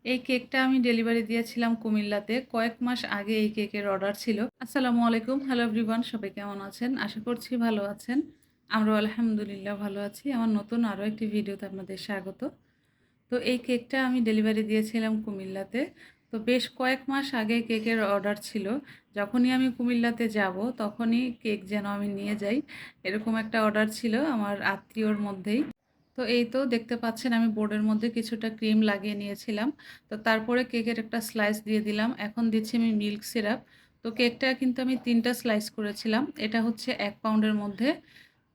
এই কেকটা আমি ডেলিভারি দিয়েছিলাম কুমিল্লাতে। কয়েক মাস আগে এই কেকের অর্ডার ছিল। আসসালামু আলাইকুম। হ্যালো এভরিওয়ান, সবাই কেমন আছেন? আশা করছি ভালো আছেন। আমরাও আলহামদুলিল্লাহ ভালো আছি। আমার নতুন আরও একটি ভিডিওতে আপনাদের স্বাগত। তো এই কেকটা আমি ডেলিভারি দিয়েছিলাম কুমিল্লাতে। তো বেশ কয়েক মাস আগে কেকের অর্ডার ছিল। যখনই আমি কুমিল্লাতে যাব তখনই কেক যেন আমি নিয়ে যাই, এরকম একটা অর্ডার ছিল আমার আত্মীয়র মধ্যেই। তো এই তো দেখতে পাচ্ছেন আমি বোর্ডের মধ্যে কিছুটা ক্রিম লাগিয়ে নিয়েছিলাম। তো তারপরে কেকের একটা স্লাইস দিয়ে দিলাম। এখন দিচ্ছি আমি মিল্ক সিরাপ। তো কেকটা কিন্তু আমি ৩ টা স্লাইস করেছিলাম। এটা হচ্ছে ১ পাউন্ডের মধ্যে।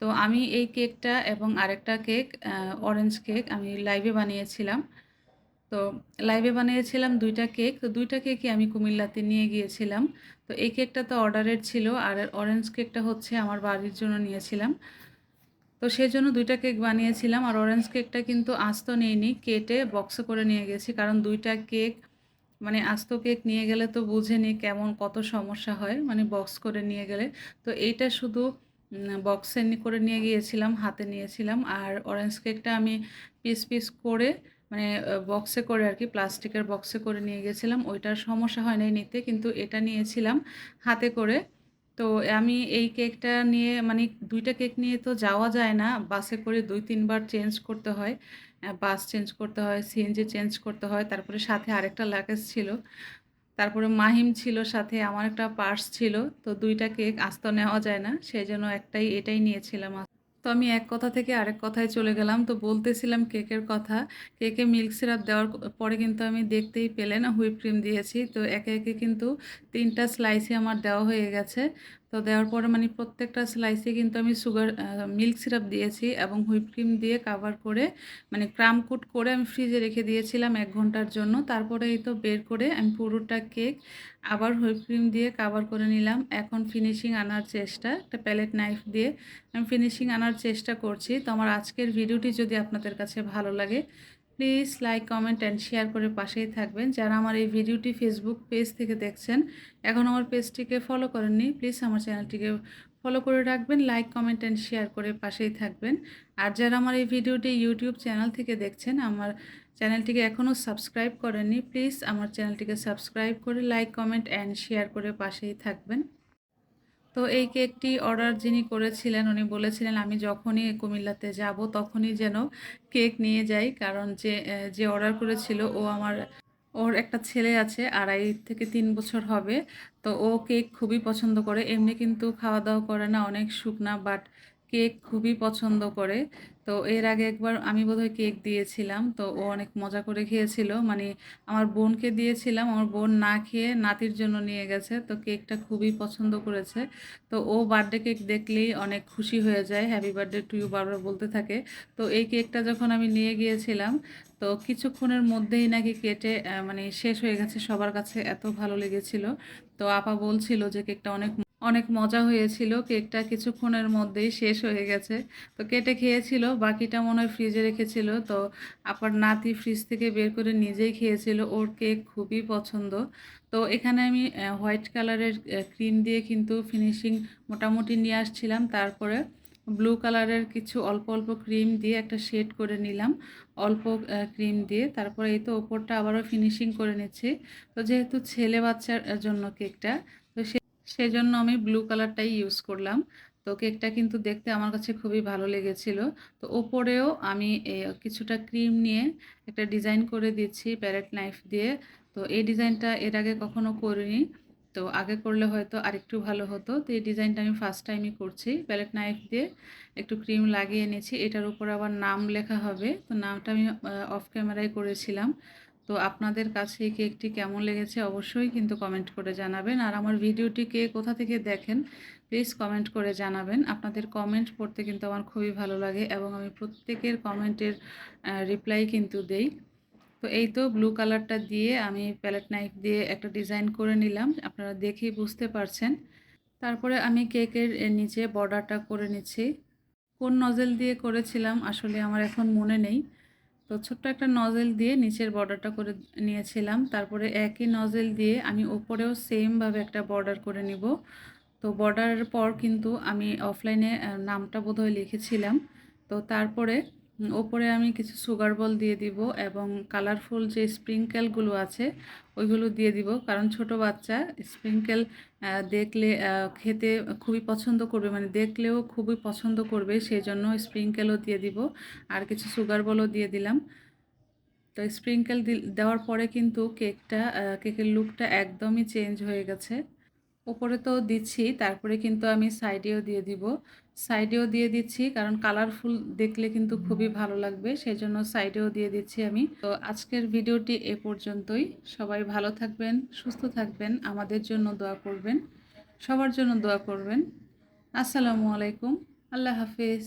তো আমি এই কেকটা এবং আরেকটা কেক অরেঞ্জ কেক আমি লাইভে বানিয়েছিলাম। তো লাইভে বানিয়েছিলাম ২ টা কেক। তো ২ টা কেকই আমি কুমিল্লাতে নিয়ে গিয়েছিলাম। তো এই কেকটা তো অর্ডারের ছিল আর অরেঞ্জ কেকটা হচ্ছে আমার বাড়ির জন্য নিয়েছিলাম। তো সেজন্য ২ টা কেক বানিয়েছিলাম আর অরেঞ্জ কেকটা কিন্তু আস্ত নেইনি, কেটে বক্সে করে নিয়ে গেছি। কারণ ২ টা কেক মানে আস্ত কেক নিয়ে গেলে তো বুঝেনি কেমন কত সমস্যা হয়, মানে বক্স করে নিয়ে গেলে। তো এইটা শুধু বক্সে করে নিয়ে গিয়েছিলাম, হাতে নিয়েছিলাম। আর অরেঞ্জ কেকটা আমি পিস, পিস করে মানে বক্সে করে আরকি প্লাস্টিকের বক্সে করে নিয়ে গেছিলাম। ওইটার সমস্যা হয় নাই নিতে, কিন্তু এটা নিয়েছিলাম হাতে করে। তো আমি এই কেকটা নিয়ে মানে ২ টা কেক নিয়ে তো যাওয়া যায় না। বাসে করে ২-৩ বার চেঞ্জ করতে হয়। বাস চেঞ্জ করতে হয়, সিএনজি চেঞ্জ করতে হয়। তারপরে সাথে আরেকটা লাগেজ ছিল। তারপরে মাহিম ছিল সাথে, আমার একটা পার্স ছিল। তো ২ টা কেক আস্ত নেওয়া যায় না। সেজন্য এটাই নিয়েছিলাম। তো আমি এক কথা থেকে আরেক কথায় চলে গেলাম। তো বলতেছিলাম কেকের কথা। কেকে মিল্ক সিরাপ দেওয়ার পরে কিন্তু আমি দেখতেই পেলেন হুইপ ক্রিম দিয়েছি। তো একে, একে কিন্তু ৩ টা স্লাইসই আমার দেওয়া হয়ে গেছে। তো দেওয়ার পরে মানে প্রত্যেকটা স্লাইসে কিন্তু আমি মিল্ক সিরাপ দিয়েছি এবং হুইপ ক্রিম দিয়ে কাভার করে মানে ক্রাম কোট করে আমি ফ্রিজে রেখে দিয়েছিলাম ১ ঘন্টার জন্য। তারপরে এই তো বের করে আমি পুরোটা কেক আবার হুইপ ক্রিম দিয়ে কাভার করে নিলাম। এখন ফিনিশিং আনার চেষ্টা, একটা প্যালেট নাইফ দিয়ে আমি ফিনিশিং আনার চেষ্টা করছি। তো আমার আজকের ভিডিওটি যদি আপনাদের কাছে ভালো লাগে, please like, comment and share করে পাশেই থাকবেন। যারা আমার এই ভিডিওটি ফেসবুক পেজ থেকে দেখছেন, এখন আমার পেজটিকে ফলো করেননি, প্লিজ আমার চ্যানেলটিকে ফলো করে রাখবেন, লাইক, কমেন্ট অ্যান্ড শেয়ার করে পাশেই থাকবেন। আর যারা আমার এই ভিডিওটি ইউটিউব চ্যানেল থেকে দেখছেন, আমার চ্যানেলটিকে এখনও সাবস্ক্রাইব করেননি, প্লিজ আমার চ্যানেলটিকে সাবস্ক্রাইব করে লাইক, কমেন্ট অ্যান্ড শেয়ার করে পাশেই থাকবেন। তো এই কেকটি অর্ডার যিনি করেছিলেন উনি বলেছিলেন আমি যখনই কুমিল্লাতে যাব তখনই যেন কেক নিয়ে যাই। কারণ যে অর্ডার করেছিল ওর একটা ছেলে আছে ২.৫ থেকে ৩ বছর হবে। তো ও কেক খুবই পছন্দ করে। এমনি কিন্তু খাওয়া-দাওয়া করে না, অনেক শুকনা, বাট কেক খুবই পছন্দ করে। তো এর আগে একবার আমি বোধহয় কেক দিয়েছিলাম। তো ও অনেক মজা করে খেয়েছিল। মানে আমার বোনকে দিয়েছিলাম, আমার বোন না খেয়ে নাতির জন্য নিয়ে গেছে। তো কেকটা খুবই পছন্দ করেছে। তো ও বার্থডে কেক দেখলেই অনেক খুশি হয়ে যায়। হ্যাপি বার্থডে টু ইউ বারবার বলতে থাকে। তো এই কেকটা যখন আমি নিয়ে গিয়েছিলাম, তো কিছুক্ষণের মধ্যেই নাকি কেটে মানে শেষ হয়ে গেছে। সবার কাছে এত ভালো লেগেছিল। তো আপা বলছিল যে কেকটা অনেক অনেক মজা হয়েছিল। কেকটা কিছুক্ষণের মধ্যেই শেষ হয়ে গেছে। তো কেটে খেয়েছিল, বাকিটা মনে হয় ফ্রিজে রেখেছিল। তো আপার নাতি ফ্রিজ থেকে বের করে নিজেই খেয়েছিল। ওর কেক খুবই পছন্দ। তো এখানে আমি হোয়াইট কালারের ক্রিম দিয়ে কিন্তু ফিনিশিং মোটামুটি নিয়ে আসছিলাম। তারপরে ব্লু কালারের কিছু অল্প, অল্প ক্রিম দিয়ে একটা শেড করে নিলাম। অল্প ক্রিম দিয়ে। তারপরে এই তো ওপরটা আবারও ফিনিশিং করে নিচ্ছি। তো যেহেতু ছেলে বাচ্চার জন্য কেকটা, তো সেজন্য আমি ব্লু কালারটাই ইউজ করলাম। তো কেকটা কিন্তু দেখতে আমার কাছে খুবই ভালো লেগেছিল। তো ওপরেও আমি কিছুটা ক্রিম নিয়ে একটা ডিজাইন করে দিচ্ছি প্যালেট নাইফ দিয়ে। তো এই ডিজাইনটা এর আগে কখনো করিনি। তো আগে করলে হয়তো আরেকটু ভালো হতো। তো এই ডিজাইনটা আমি ফার্স্ট টাইমই করছি। প্যালেট নাইফ দিয়ে একটু ক্রিম লাগিয়ে নিয়েছি। এটার উপর আবার নাম লেখা হবে। তো নামটা আমি অফ ক্যামেরায় করেছিলাম। তো আপনাদের কাছে এই কেকটি কেমন লেগেছে অবশ্যই কিন্তু কমেন্ট করে জানাবেন। আর আমার ভিডিওটি কে কোথা থেকে দেখেন প্লিজ কমেন্ট করে জানাবেন। আপনাদের কমেন্ট পড়তে কিন্তু আমার খুবই ভালো লাগে এবং আমি প্রত্যেকের কমেন্টের রিপ্লাই কিন্তু দেই। তো এই তো ব্লু কালারটা দিয়ে আমি প্যালেট নাইফ দিয়ে একটা ডিজাইন করে নিলাম। আপনারা দেখেই বুঝতে পারছেন। তারপরে আমি কেকের নিচে বর্ডারটা করে নিচ্ছি। কোন নজেল দিয়ে করেছিলাম আসলে আমার এখন মনে নেই। তো ছোট্ট একটা নজেল দিয়ে নিচের বর্ডারটা করে নিয়েছিলাম। তারপরে একই নজেল দিয়ে আমি উপরেও সেমভাবে একটা বর্ডার করে নিব। তো বর্ডারের পর কিন্তু আমি অফলাইনে নামটা বোধহয় লিখেছিলাম। তো তারপরে ওপরে আমি কিছু সুগার বল দিয়ে দিব এবং কালারফুল যে স্প্রিংকেলগুলো আছে ওইগুলো দিয়ে দিব, কারণ ছোট বাচ্চা স্প্রিংকেল দেখলে খেতে খুবই পছন্দ করবে, মানে দেখলেও খুবই পছন্দ করবে, সেই জন্য স্প্রিংকেলও দিয়ে দিব আর কিছু সুগার বলও দিয়ে দিলাম। তো স্প্রিংকেল দেওয়ার পরে কিন্তু কেকের লুকটা একদমই চেঞ্জ হয়ে গেছে। ওপরে তো দিচ্ছি, তারপরে কিন্তু আমি সাইডেও দিয়ে দিচ্ছি, কারণ কালারফুল দেখলে কিন্তু খুবই ভালো লাগবে, সেই জন্য সাইডেও দিয়ে দিচ্ছি আমি। তো আজকের ভিডিওটি এ পর্যন্তই। সবাই ভালো থাকবেন, সুস্থ থাকবেন, আমাদের জন্য দোয়া করবেন, সবার জন্য দোয়া করবেন। আসসালামু আলাইকুম, আল্লাহ হাফিজ।